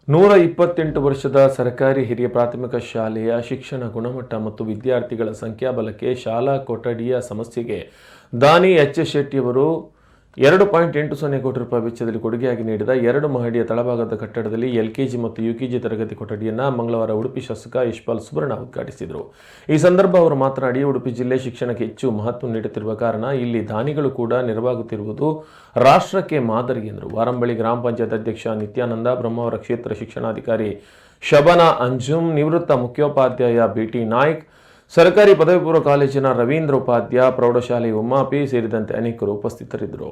128 ವರ್ಷದ ಸರ್ಕಾರಿ ಹಿರಿಯ ಪ್ರಾಥಮಿಕ ಶಾಲೆಯ ಶಿಕ್ಷಣ ಗುಣಮಟ್ಟ ಮತ್ತು ವಿದ್ಯಾರ್ಥಿಗಳ ಸಂಖ್ಯಾಬಲಕ್ಕೆ ಶಾಲಾ ಕೊಠಡಿಯ ಸಮಸ್ಯೆಗೆ ದಾನಿ ಎಚ್ ಶೆಟ್ಟಿಯವರು 2.80 ಕೋಟಿ ರೂಪಾಯಿ ವೆಚ್ಚದಲ್ಲಿ ಕೊಡುಗೆಯಾಗಿ ನೀಡಿದ 2 ಮಹಡಿಯ ತಳಭಾಗದ ಕಟ್ಟಡದಲ್ಲಿ ಎಲ್ಕೆಜಿ ಮತ್ತು ಯುಕೆಜಿ ತರಗತಿ ಕೊಠಡಿಯನ್ನು ಮಂಗಳವಾರ ಉಡುಪಿ ಶಾಸಕ ಯಶ್ಪಾಲ್ ಸುವರ್ಣ ಉದ್ಘಾಟಿಸಿದರು. ಈ ಸಂದರ್ಭ ಅವರು ಮಾತನಾಡಿ, ಉಡುಪಿ ಜಿಲ್ಲೆ ಶಿಕ್ಷಣಕ್ಕೆ ಹೆಚ್ಚು ಮಹತ್ವ ನೀಡುತ್ತಿರುವ ಕಾರಣ ಇಲ್ಲಿ ದಾನಿಗಳು ಕೂಡ ನೆರವಾಗುತ್ತಿರುವುದು ರಾಷ್ಟ್ರಕ್ಕೆ ಮಾದರಿ ಎಂದರು. ವಾರಂಬಳಿ ಗ್ರಾಮ ಪಂಚಾಯತ್ ಅಧ್ಯಕ್ಷ ನಿತ್ಯಾನಂದ, ಬ್ರಹ್ಮಾವರ ಕ್ಷೇತ್ರ ಶಿಕ್ಷಣಾಧಿಕಾರಿ ಶಬನಾ ಅಂಜುಮ್, ನಿವೃತ್ತ ಮುಖ್ಯೋಪಾಧ್ಯಾಯ ಬಿಟಿ ನಾಯ್ಕ್, ಸರ್ಕಾರಿ ಪದವಿ ಪೂರ್ವ ಕಾಲೇಜಿನ ರವೀಂದ್ರ ಉಪಾಧ್ಯಾಯ, ಪ್ರೌಢಶಾಲೆ ಉಮ್ಮಾಪಿ ಸೇರಿದಂತೆ ಅನೇಕರು ಉಪಸ್ಥಿತರಿದ್ದರು.